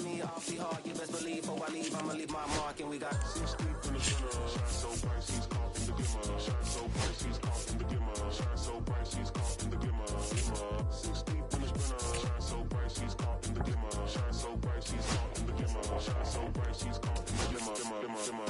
Me awfully hard, you best believe before I leave, I'ma leave my mark. And we got 6 deep in the center. Shine so bright, she's caught in the glimmer. Shine so bright, she's caught in the glimmer. Shine so bright, she's caught in the glimmer. 6 deep in the sprinter. Shine so bright, she's caught in the glimmer. Shine so bright, she's caught in the glimmer. Shine so bright, she's caught in the glimmer. Glimmer.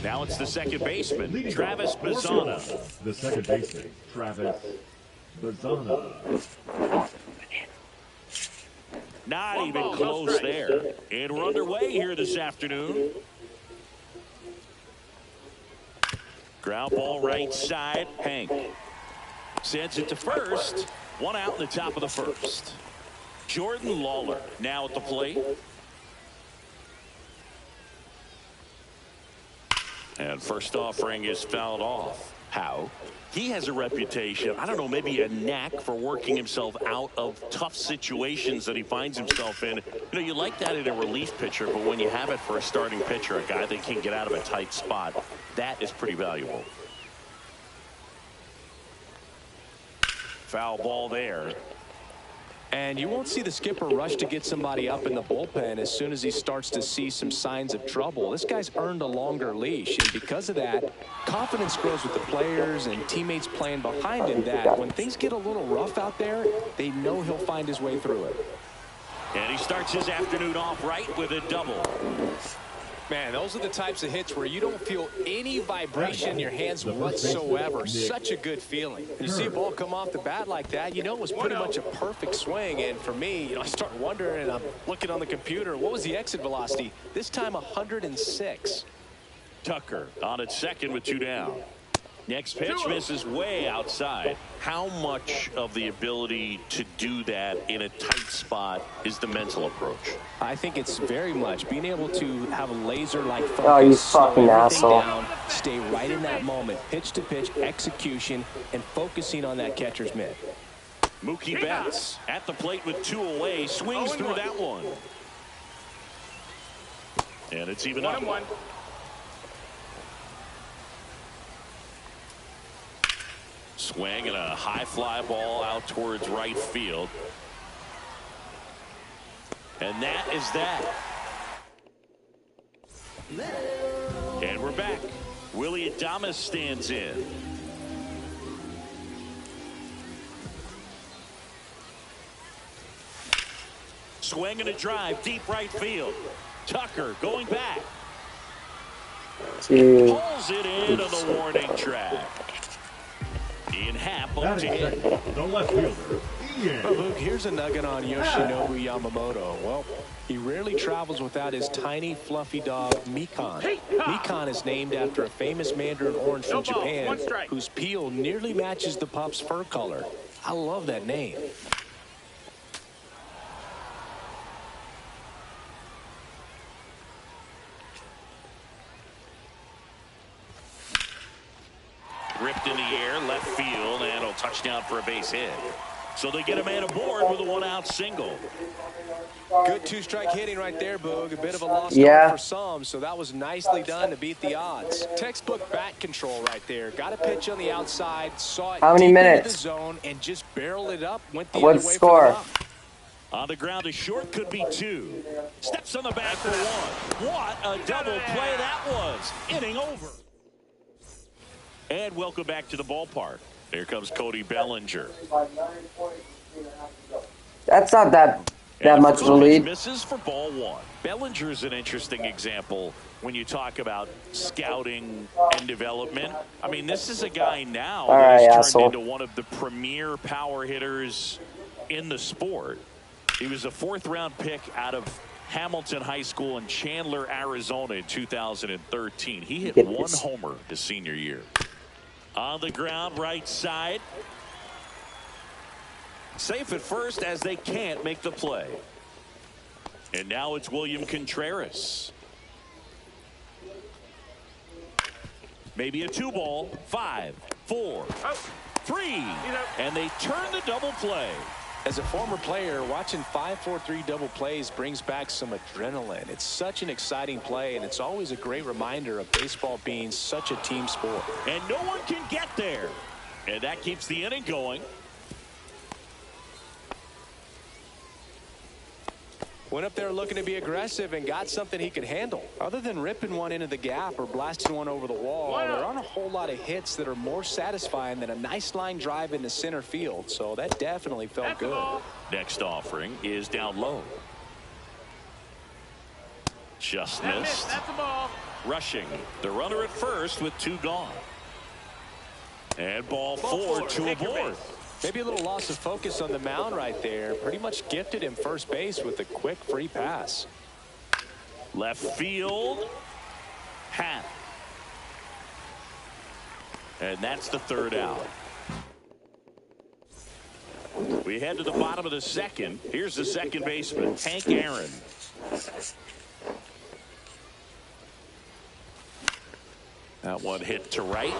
Now it's the second baseman, Travis Bazzana. The second baseman, Travis Bazzana. Not even close there. And we're underway here this afternoon. Ground ball right side. Hank sends it to first. One out in the top of the first. Jordan Lawler now at the plate. And first offering is fouled off. How? He has a reputation, I don't know, maybe a knack for working himself out of tough situations that he finds himself in. You know, you like that in a relief pitcher, but when you have it for a starting pitcher, a guy that can get out of a tight spot, that is pretty valuable. Foul ball there. And you won't see the skipper rush to get somebody up in the bullpen as soon as he starts to see some signs of trouble. This guy's earned a longer leash, and because of that, confidence grows with the players and teammates playing behind him, that when things get a little rough out there, they know he'll find his way through it. And he starts his afternoon off right with a double. Man, those are the types of hits where you don't feel any vibration in your hands whatsoever. Such a good feeling. You see a ball come off the bat like that, you know it was pretty much a perfect swing. And for me, you know, I start wondering, and I'm looking on the computer, what was the exit velocity? This time 106. Tucker on at second with 2 down. Next pitch misses way outside. How much of the ability to do that in a tight spot is the mental approach? I think it's very much being able to have a laser-like focus. Oh, you fucking asshole. Down, stay right in that moment, pitch to pitch, execution, and focusing on that catcher's mitt. Mookie Betts at the plate with 2 away, swings through that one. And it's even up. 1-1. Swing and a high fly ball out towards right field. And that is that. And we're back. Willie Adames stands in. Swing and a drive, deep right field. Tucker going back. Pulls it into the warning track. Ian Happ up to hit. The left fielder, Ian. Well, Luke, here's a nugget on Yoshinobu Yamamoto. Well, he rarely travels without his tiny, fluffy dog, Mikan. Mikan is named after a famous mandarin orange from Japan, whose peel nearly matches the pup's fur color. I love that name. Ripped in the air, left field, and a touchdown for a base hit. So they get a man aboard with a one-out single. Good two-strike hitting right there, Boog. A bit of a lost start for some, so that was nicely done to beat the odds. Textbook bat control right there. Got a pitch on the outside, saw it deep into the zone, and just barreled it up. Went the other way for the knock. On the ground to short, could be 2. Steps on the back for 1. What a double play that was. Inning over. And welcome back to the ballpark. Here comes Cody Bellinger. That's not that much of a lead. Misses for ball 1. Bellinger's an interesting example when you talk about scouting and development. I mean, this is a guy now that's turned into one of the premier power hitters in the sport. He was a 4th-round pick out of Hamilton High School in Chandler, Arizona in 2013. He hit 1 homer his senior year. On the ground, right side. Safe at first as they can't make the play. And now it's William Contreras. Maybe a 2-ball. 5, 4, 3. And they turn the double play. As a former player, watching 5-4-3 double plays brings back some adrenaline. It's such an exciting play, and it's always a great reminder of baseball being such a team sport. And no one can get there. And that keeps the inning going. Went up there looking to be aggressive and got something he could handle. Other than ripping one into the gap or blasting one over the wall, there aren't a whole lot of hits that are more satisfying than a nice line drive into center field. So that definitely felt good. Next offering is down low. Just missed. That's a ball. Rushing the runner at first with 2 gone. And ball 4, 2 aboard. Maybe a little loss of focus on the mound right there. Pretty much gifted him first base with a quick free pass. Left field. Hat. And that's the 3rd out. We head to the bottom of the 2nd. Here's the second baseman, Hank Aaron. That one hit to right.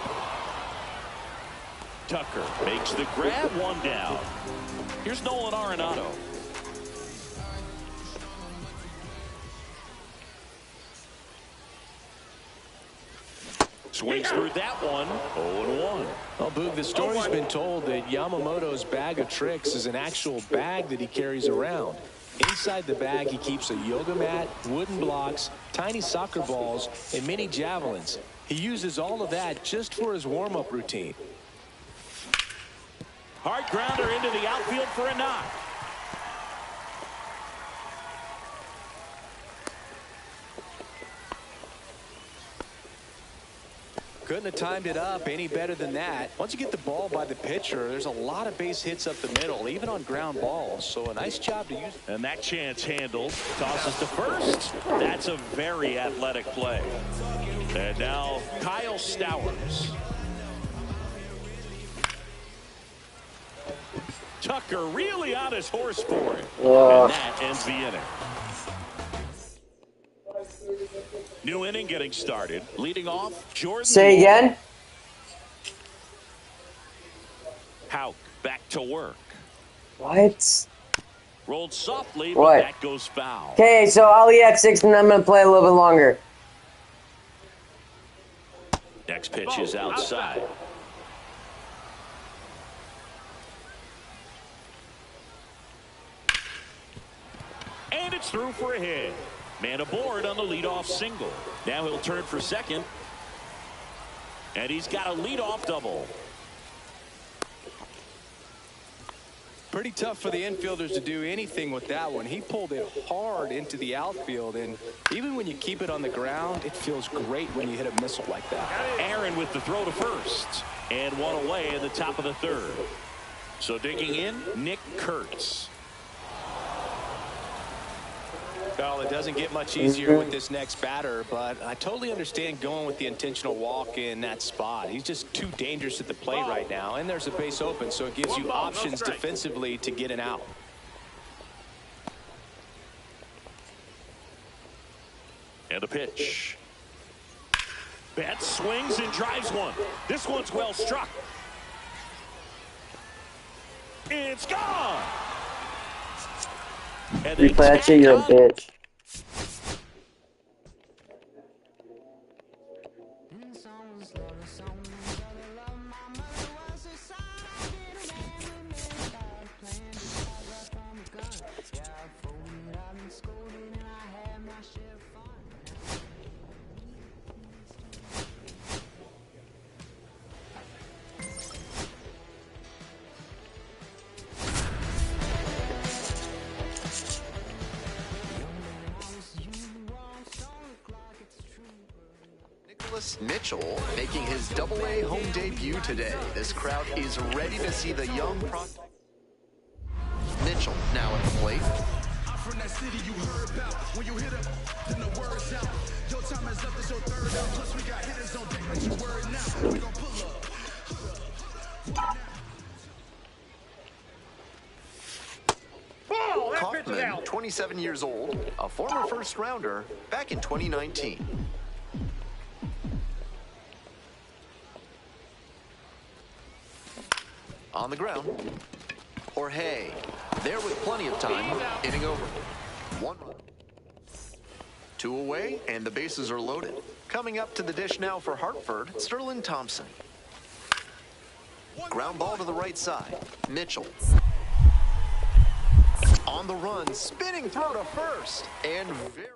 Tucker makes the grab, 1 down. Here's Nolan Arenado. Swings through that one. 0-1. Well, Boog, the story's been told that Yamamoto's bag of tricks is an actual bag that he carries around. Inside the bag, he keeps a yoga mat, wooden blocks, tiny soccer balls, and mini javelins. He uses all of that just for his warm-up routine. Hard grounder into the outfield for a knock. Couldn't have timed it up any better than that. Once you get the ball by the pitcher, there's a lot of base hits up the middle, even on ground balls. So a nice job to use. And that chance handled. Tosses to first. That's a very athletic play. And now Kyle Stowers. Tucker really on his horse for it. And that ends the inning. New inning getting started. Leading off, Jordan. Say again? Houck back to work. What? Rolled softly, but that goes foul. Okay, so Ali at 6, and I'm going to play a little bit longer. Next pitch is outside. And it's through for a hit. Man aboard on the leadoff single. Now he'll turn for second. And he's got a leadoff double. Pretty tough for the infielders to do anything with that one. He pulled it hard into the outfield, and even when you keep it on the ground, it feels great when you hit a missile like that. Aaron with the throw to first. And one away in the top of the 3rd. So digging in, Nick Kurtz. Well, it doesn't get much easier with this next batter, but I totally understand going with the intentional walk in that spot. He's just too dangerous at the plate right now, and there's a base open, so it gives you options defensively to get an out. And a pitch. Betts swings and drives one. This one's well struck. It's gone. And they Replay that shit, tack you're a on. bitch. Mitchell making his Double-A home debut today. This crowd is ready to see the young prospect. Mitchell now at the plate. From that city you heard about. When you hit up, then the word's out. Your time is up, this your third out. Plus we got hitters on deck, but you word now. We gon' pull up. Kaufman, 27 years old, a former first rounder back in 2019. On the ground. Jorge, there with plenty of time, inning over. 1 run. 2 away, and the bases are loaded. Coming up to the dish now for Hartford, Sterling Thompson. Ground ball to the right side. Mitchell. On the run, spinning throw to first, and very...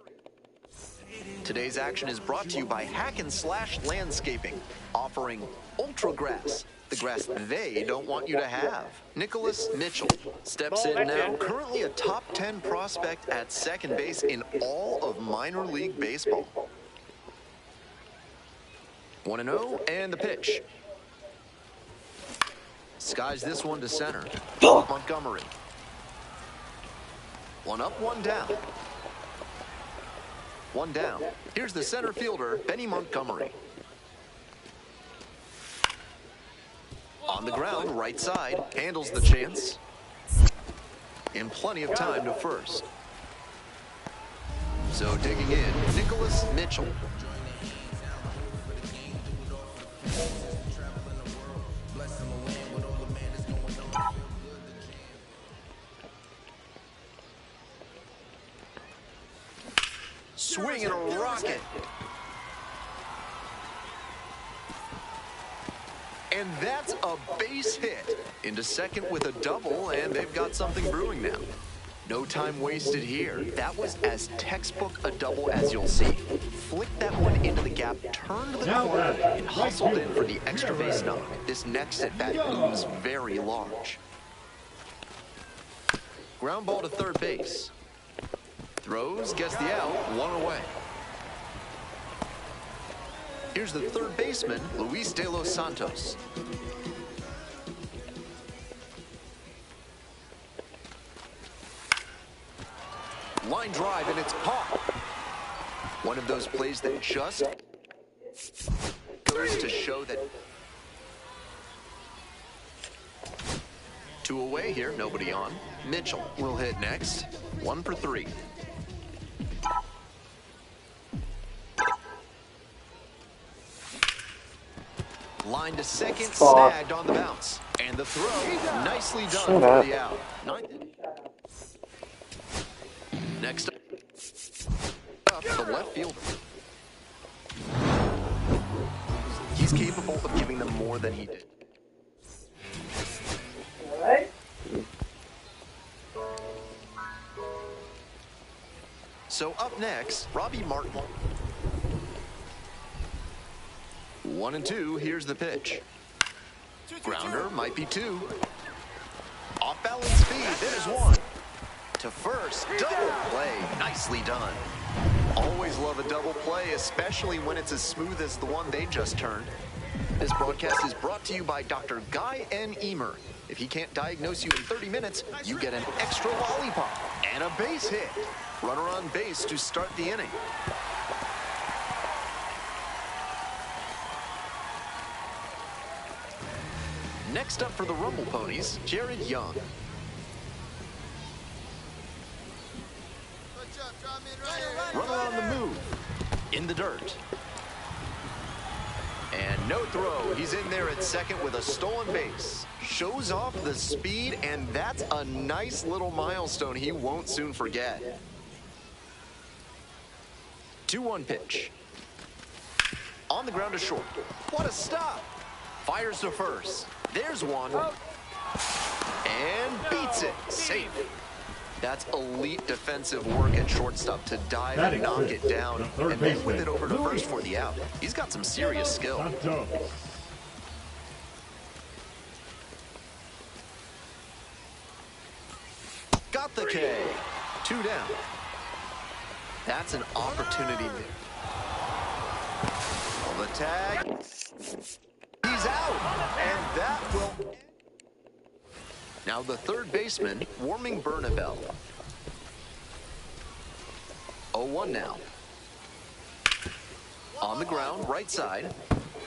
Today's action is brought to you by Hack and Slash Landscaping, offering Ultra Grass, the grass they don't want you to have. Nicholas Mitchell steps in now, currently a top 10 prospect at second base in all of minor league baseball. 1-0, and the pitch. Skies this one to center. Montgomery. 1 up, 1 down. 1 down. Here's the center fielder, Benny Montgomery. On the ground, right side, handles the chance. In plenty of time to first. So digging in, Nicholas Mitchell. Swing and a rocket. And that's a base hit. Into second with a double, and they've got something brewing now. No time wasted here. That was as textbook a double as you'll see. Flicked that one into the gap, turned the corner, and hustled in for the extra base knock. This next at bat looms very large. Ground ball to third base. Throws, gets the out, 1 away. Here's the third baseman, Luis De Los Santos. Line drive, and it's caught. One of those plays that just goes to show that. 2 away here, nobody on. Mitchell will hit next. 1 for 3. Line to second, snagged on the bounce. And the throw, nicely done for the out. Next up, the left fielder. He's capable of giving them more than he did. So up next, Robbie Martin. 1-2, here's the pitch. Grounder might be 2. Off balance speed, there's 1. To first, double play, nicely done. Always love a double play, especially when it's as smooth as the one they just turned. This broadcast is brought to you by Dr. Guy N. Emer. If he can't diagnose you in 30 minutes, you get an extra lollipop and a base hit. Runner on base to start the inning. Next up for the Rumble Ponies, Jared Young. Runner on the move. In the dirt. No throw. He's in there at second with a stolen base. Shows off the speed, and that's a nice little milestone he won't soon forget. 2-1 pitch. On the ground to short. What a stop. Fires to first. There's one. And beats it. Safe. That's elite defensive work at shortstop to dive and knock it down and then whip it over to first for the out. He's got some serious skill. Got the K. 2 down. That's an opportunity. The tag. He's out. And that will... Now the third baseman warming Bernabel. 0-1 now. On the ground, right side.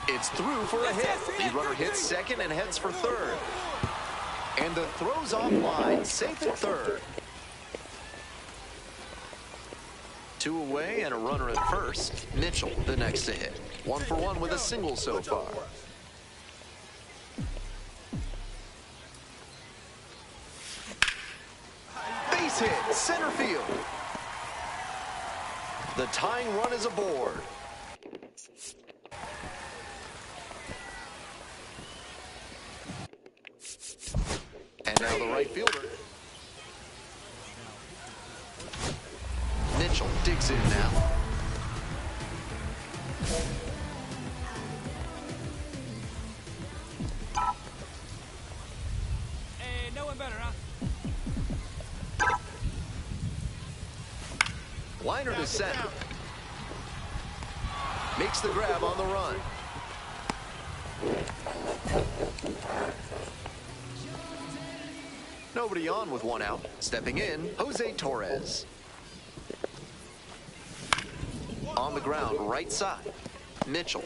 It's through for a hit. The runner hits second and heads for third. And the throw's offline, safe at third. 2 away and a runner at first. Mitchell, the next to hit. 1 for 1 with a single so far. Base hit, center field. The tying run is aboard. And now the right fielder. Mitchell digs in now. Hey, no one better, huh? Liner to center. Makes the grab on the run. Nobody on with 1 out. Stepping in, Jose Torres. On the ground, right side. Mitchell.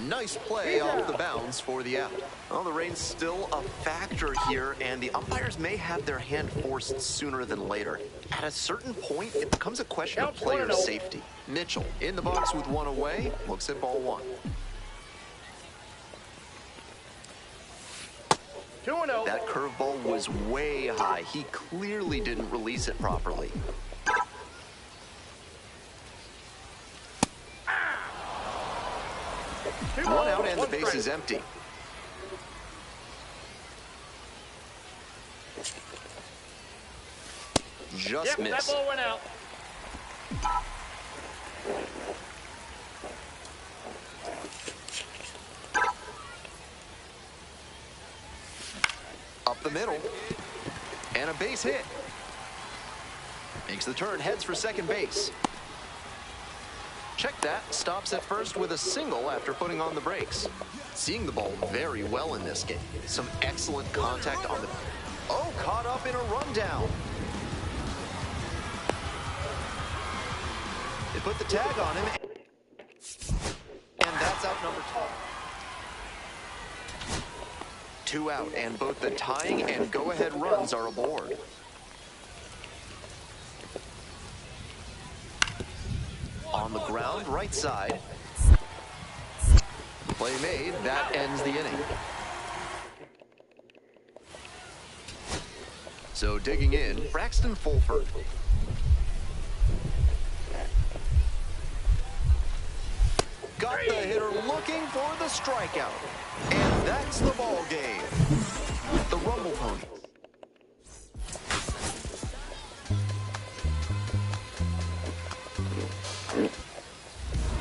Nice play off the bounds for the out. Well, the rain's still a factor here, and the umpires may have their hand forced sooner than later. At a certain point, it becomes a question of player safety. Mitchell in the box with 1 away, looks at ball 1. 2-0. That curveball was way high. He clearly didn't release it properly. One out and the base is empty. Just missed. That ball went out. Up the middle. And a base hit. Makes the turn, heads for second base. Check that, stops at first with a single after putting on the brakes. Seeing the ball very well in this game. Some excellent contact on the... Oh, caught up in a rundown. They put the tag on him. And that's out number 2. 2 out, and both the tying and go-ahead runs are aboard. On the ground, right side. Play made, that ends the inning. So digging in, Braxton Fulford. Got the hitter looking for the strikeout. And that's the ball game. The Rumble Ponies.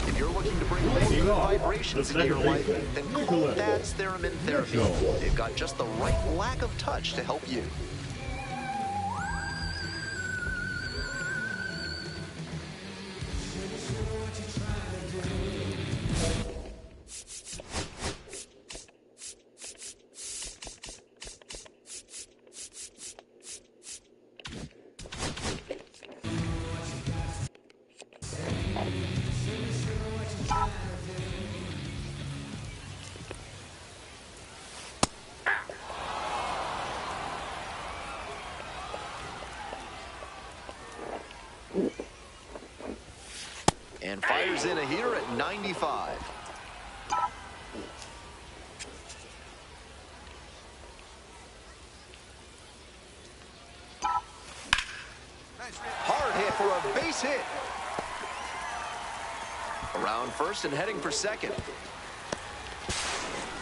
If you're looking to bring more good vibrations into your life, then call Dad's Theremin Therapy. They've got just the right lack of touch to help you. And fires in a heater at 95. Hard hit for a base hit. Around first and heading for second.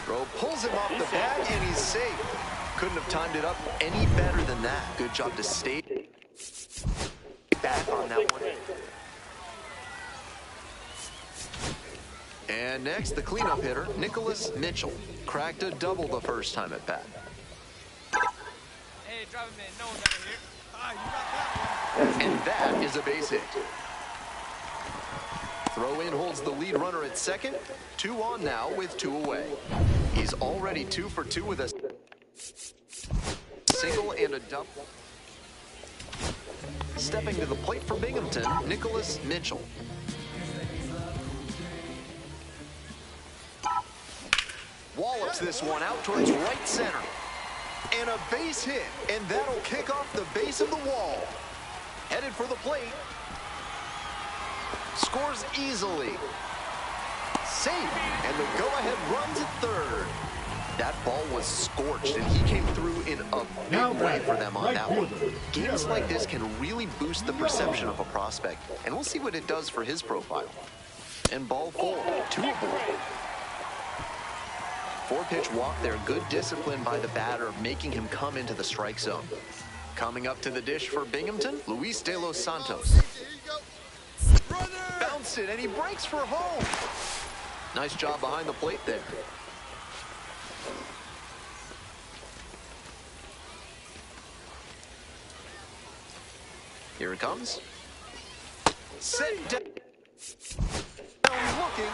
Throw pulls him off the bat, and he's safe. Couldn't have timed it up any better than that. Good job to stay back on that one. And next, the cleanup hitter, Nicholas Mitchell. Cracked a double the first time at bat. Hey, drive him in. No one better here. Ah, you got that one. And that is a base hit. Throw in holds the lead runner at second. 2 on now with 2 away. He's already 2 for 2 with a single and a double. Stepping to the plate for Binghamton, Nicholas Mitchell. Wallops this one out towards right center. And a base hit, and that'll kick off the base of the wall. Headed for the plate. Scores easily. Safe, and the go-ahead runs at third. That ball was scorched, and he came through in a big way for them on that one. Games like this can really boost the perception of a prospect, and we'll see what it does for his profile. And ball 4, 2 aboard. 4-pitch walk there, good discipline by the batter, making him come into the strike zone. Coming up to the dish for Binghamton, Luis De Los Santos. Bounce it, and he breaks for home. Nice job behind the plate there. Here it comes. Set down. Looking.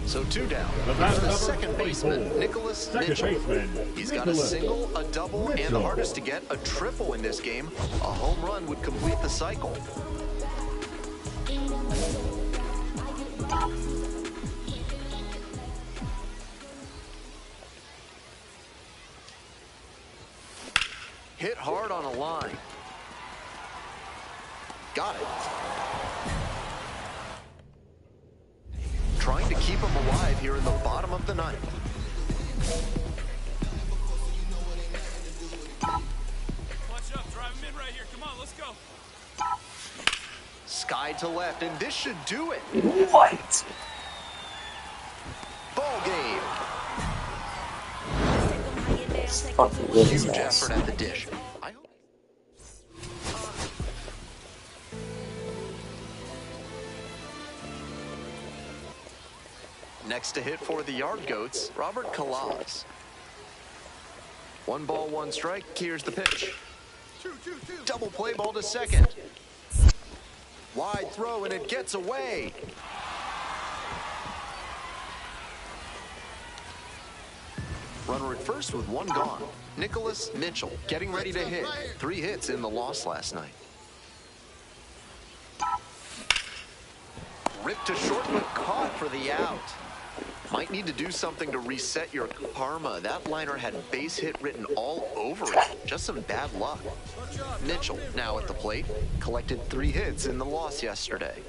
So 2 down. Here's the second baseman, Nicholas Mitchell. He's got a single, a double, and the hardest to get, a triple in this game. A home run would complete the cycle. Hit hard on a line. Got it. Trying to keep him alive here in the bottom of the ninth. Watch up, drive him in right here. Come on, let's go. Sky to left, and this should do it. What? Ball game. Fucking good Huge ass. effort at the dish. I hope. Next to hit for the Yard Goats, Robert Calaz. 1 ball, 1 strike. Here's the pitch. Double play ball to second. Wide throw, and it gets away. Runner at first with 1 gone. Nicholas Mitchell getting ready to hit. 3 hits in the loss last night. Ripped to short, but caught for the out. Might need to do something to reset your karma. That liner had base hit written all over it. Just some bad luck. Mitchell now at the plate. Collected 3 hits in the loss yesterday.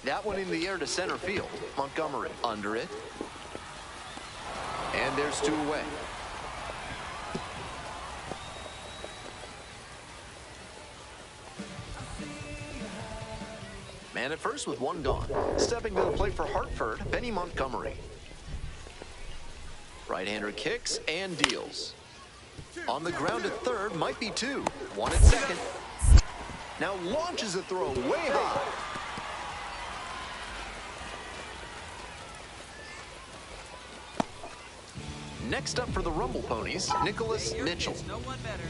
That one in the air to center field. Montgomery under it. And there's 2 away. Man at first with 1 gone. Stepping to the plate for Hartford, Benny Montgomery. Right-hander kicks and deals. On the ground at third, might be 2. 1 at second. Now launches a throw way high. Next up for the Rumble Ponies, Nicholas Mitchell. No one better.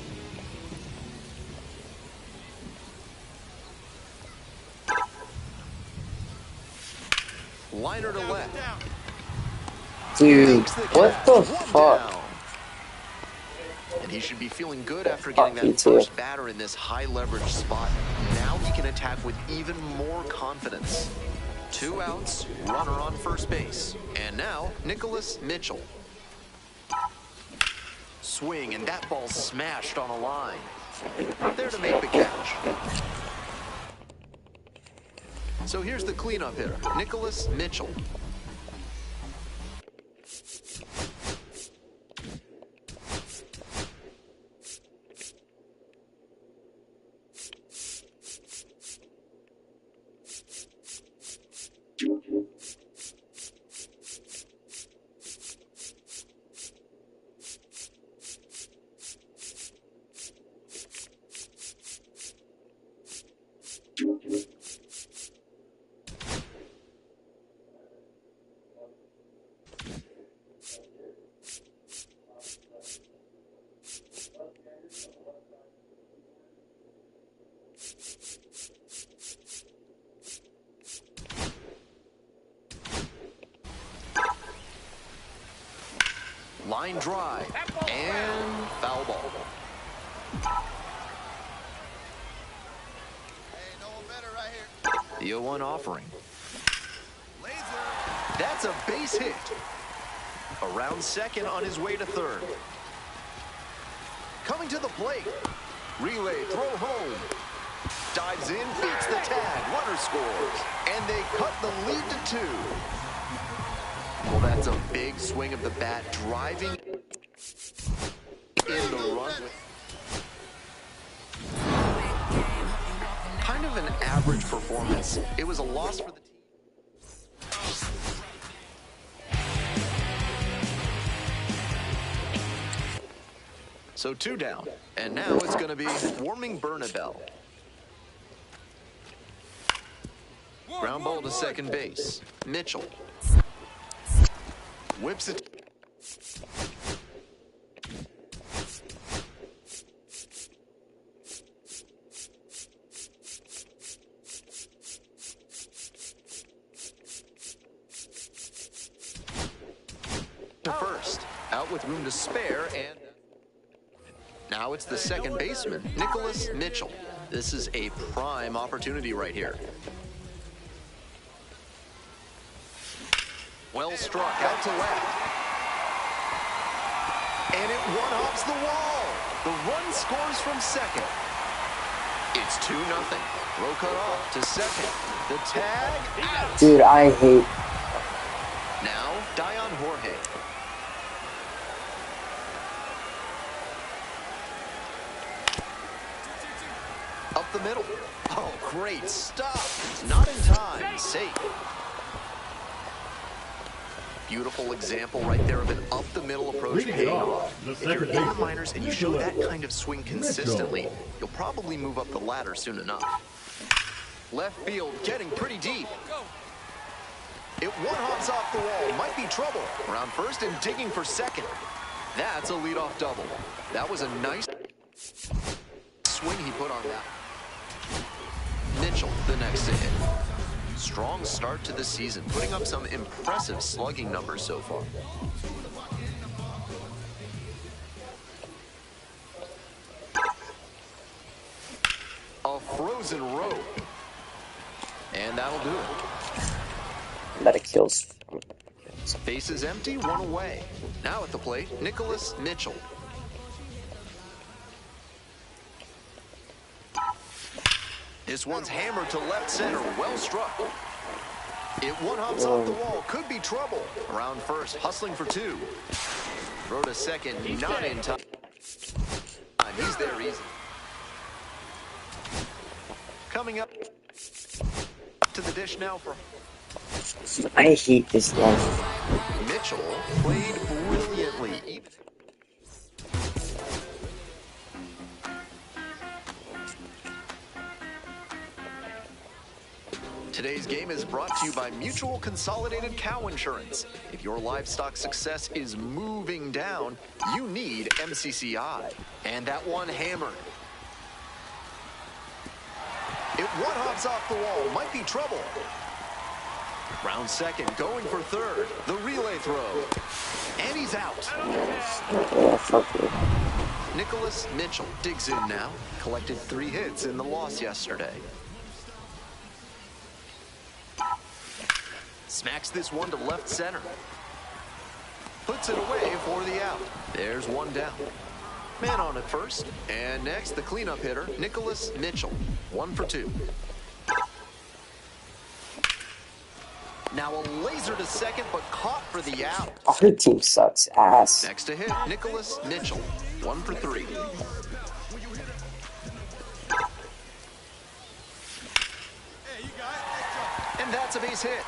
Liner to left. Dude, what the fuck? Down. And he should be feeling good after getting Fuck you that too. first batter in this high leverage spot. Now he can attack with even more confidence. 2 outs, runner on first base. And now, Nicholas Mitchell. swing, and that ball smashed on a line. There to make the catch. So here's the cleanup hitter, Nicholas Mitchell. Line drive and foul ball. The 0-1 offering. That's a base hit. Around second on his way to third. Coming to the plate. Relay, throw home. Dives in, beats the tag. Runner scores. And they cut the lead to 2. Well, that's a big swing of the bat, driving in the run. Kind of an average performance. It was a loss for the team. So 2 down, and now it's going to be warming Bernabel. Ground ball to second base. Mitchell. Whips it. To first. Out with room to spare, and now it's the second baseman, Nicholas Mitchell. This is a prime opportunity right here. Well struck out to left. And it one-hops the wall. The run scores from second. It's 2-0. Throw cut off to second. The tag out. Dude, I hate. Now, Dion Jorge. Up the middle. Oh, great stuff. Not in time. Safe. Beautiful example right there of an up-the-middle approach paying off. If you're in the minors and you show that kind of swing consistently, you'll probably move up the ladder soon enough. Left field getting pretty deep. It one-hops off the wall. Might be trouble. Around first and digging for second. That's a leadoff double. That was a nice swing he put on that. Mitchell, the next to hit. Strong start to the season, putting up some impressive slugging numbers so far. A frozen rope. And that'll do it. That it kills. Base is empty, 1 away. Now at the plate, Nicholas Mitchell. This one's hammered to left center. Well struck. It one-hops off the wall. Could be trouble. Around first, hustling for 2. Throw to second, not in time. He's there easy. Coming up to the dish now for... I hate this life. Mitchell played brilliantly. Today's game is brought to you by Mutual Consolidated Cow Insurance. If your livestock success is moving down, you need MCCI. And that one hammered. It one-hops off the wall. Might be trouble. Round second, going for third. The relay throw. And he's out. Yeah, fuck you. Nicholas Mitchell digs in now. Collected 3 hits in the loss yesterday. Smacks this one to left center. Puts it away for the out. There's 1 down. Man on at first. And next, the cleanup hitter, Nicholas Mitchell. 1 for 2. Now a laser to second, but caught for the out. Our team sucks ass. Next to hit, Nicholas Mitchell. 1 for 3. And that's a base hit.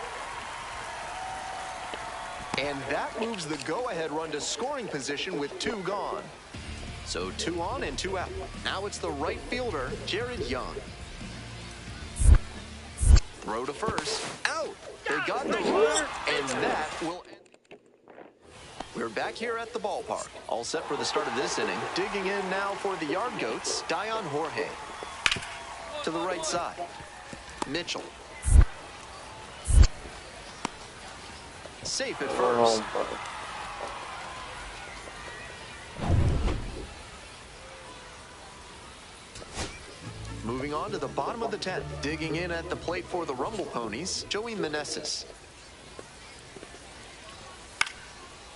And that moves the go-ahead run to scoring position with 2 gone. So 2 on and 2 out. Now it's the right fielder, Jared Young. Throw to first. Out. They got the runner, and that will end. We're back here at the ballpark. All set for the start of this inning. Digging in now for the Yard Goats, Dion Jorge. To the right side, Mitchell. Safe at first. Moving on to the bottom of the 10th. Digging in at the plate for the Rumble Ponies, Joey Meneses.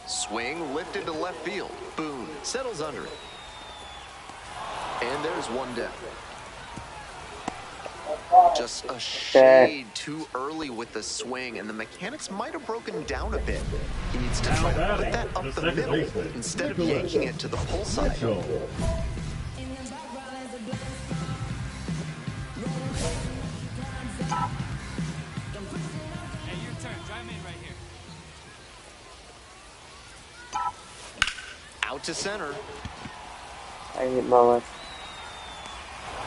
Swing lifted to left field. Boone settles under it. And there's one down. Just a shade too early with the swing, and the mechanics might have broken down a bit. He needs to try to put that up the middle instead of yanking it to the pull side. Hey, your turn. Drive in right here. Out to center. I hate my life.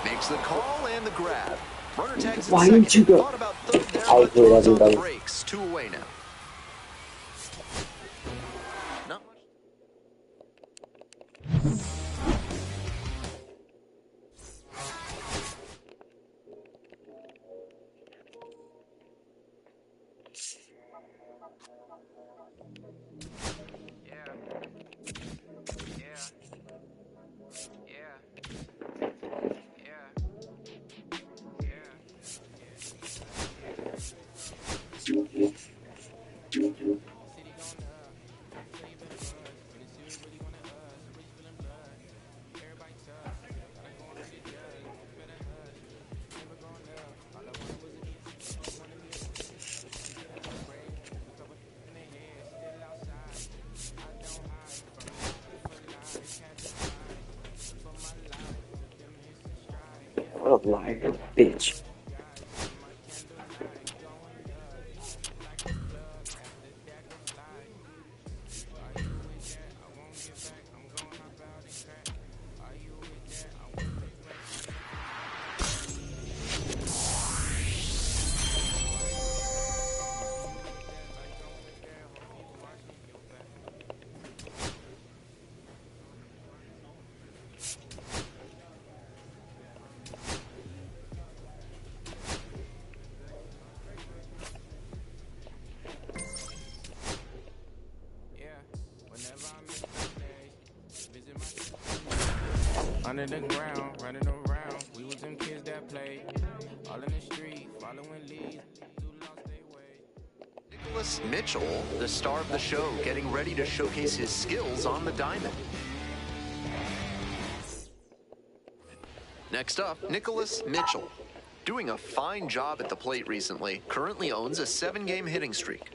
Makes the call and the grab. Runner tags Why at didn't you second. go? Thought about third there, I but hate throws on the everybody. brakes. 2 away now. Not much. What a liar, bitch. Under the ground, running around, we was them kids that played. All in the street, following leads, who lost their way. Nicholas Mitchell, the star of the show, getting ready to showcase his skills on the diamond. Next up, Nicholas Mitchell. Doing a fine job at the plate recently. Currently owns a 7-game hitting streak.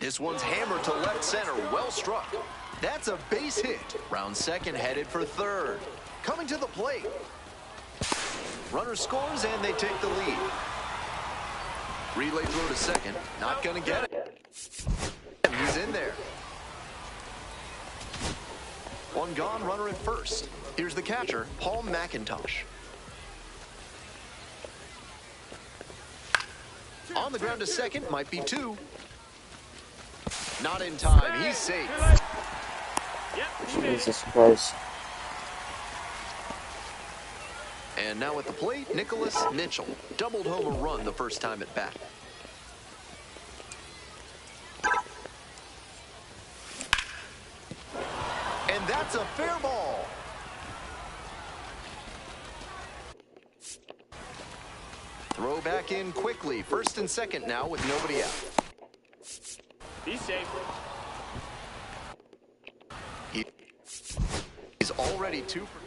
This one's hammered to left center, well struck. That's a base hit. Round second, headed for third. Coming to the plate. Runner scores, and they take the lead. Relay throw to second. Not going to get it. And he's in there. One gone, runner at first. Here's the catcher, Paul McIntosh. On the ground to second, might be 2. Not in time, he's safe. Jesus Christ. And now at the plate, Nicholas Mitchell. Doubled home a run the first time at bat. And that's a fair ball. Throw back in quickly. First and second now with nobody out. Be safe. Already 2 for...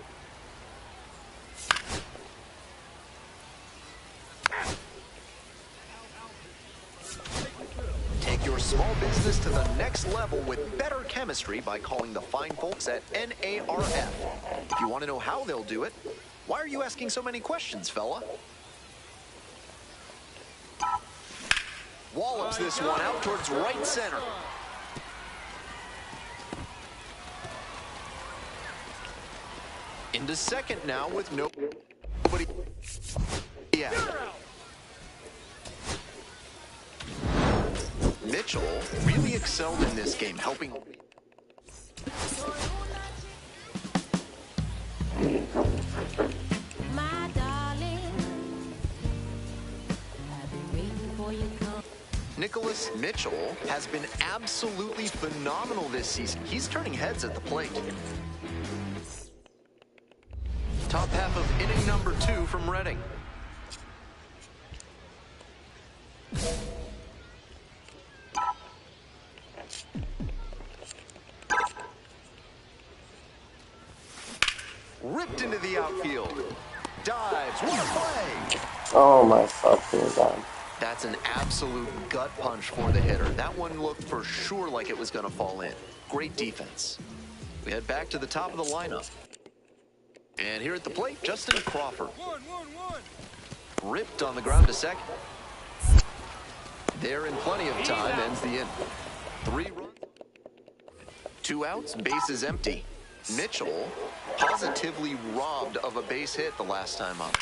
Take your small business to the next level with better chemistry by calling the fine folks at NARF. If you want to know how they'll do it, why are you asking so many questions, fella? Wallops this one out towards right center. Into second now with nobody. Yeah. Mitchell really excelled in this game, helping. My darling, I've been waiting for you to come. Nicholas Mitchell has been absolutely phenomenal this season. He's turning heads at the plate. Top half of inning number 2 from Redding. Ripped into the outfield. Dives. What a play! Oh my fucking god. That's an absolute gut punch for the hitter. That one looked for sure like it was going to fall in. Great defense. We head back to the top of the lineup. And here at the plate, Justin Crawford. Ripped on the ground to second. There in plenty of time, ends the inning. 3 runs. 2 outs, bases empty. Mitchell positively robbed of a base hit the last time up.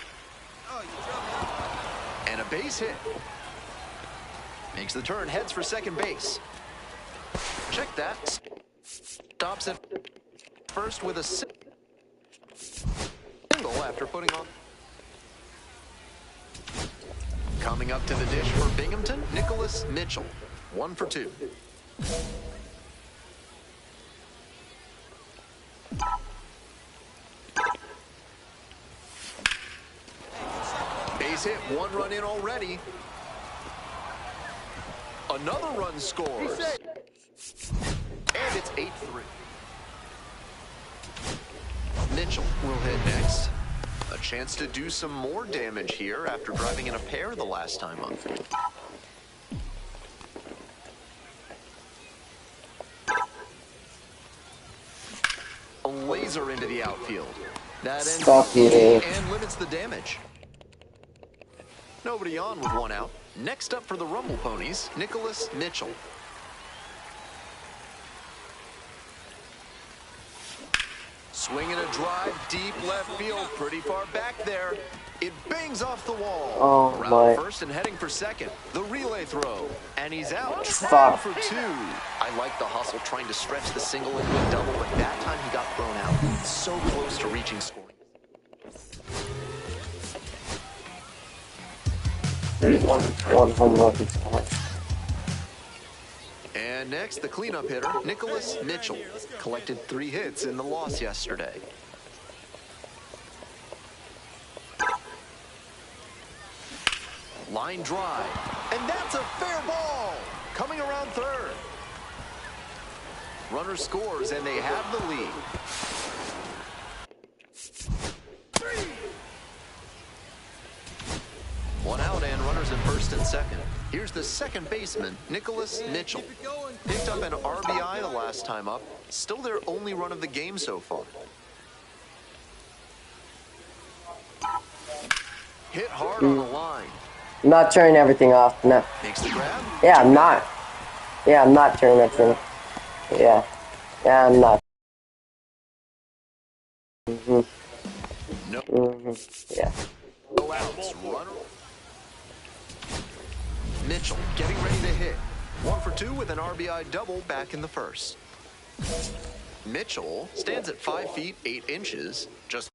And a base hit. Makes the turn, heads for second base. Check that. Stops at first with a single after putting on. Coming up to the dish for Binghamton, Nicholas Mitchell. 1 for 2. Base hit, 1 run in already. Another run scores. And it's 8-3. Mitchell will hit next. A chance to do some more damage here after driving in a pair the last time up. A laser into the outfield. That ends Stop it. and limits the damage. Nobody on with 1 out. Next up for the Rumble Ponies, Nicholas Mitchell. Swinging a drive, deep left field, pretty far back there. It bangs off the wall. Oh, Around my. first and heading for second. The relay throw, and he's out. Fuck. For 2. I like the hustle, trying to stretch the single into a double, but that time he got thrown out. So close to reaching scoring. One home run. And next, the cleanup hitter, Nicholas Mitchell. Collected 3 hits in the loss yesterday. Line drive. And that's a fair ball. Coming around third. Runner scores, and they have the lead. 1 out and runners in first and second. Here's the second baseman, Nicholas Mitchell. Picked up an RBI the last time up. Still their only run of the game so far. Hit hard on the line. I'm not turning everything off. No. Makes the grab. Yeah, I'm not. Yeah, I'm not turning everything. Yeah. Yeah, I'm not. No. Yeah. No outs. Runner. Mitchell getting ready to hit. 1 for 2 with an RBI double back in the first. Mitchell stands at 5 feet 8 inches, just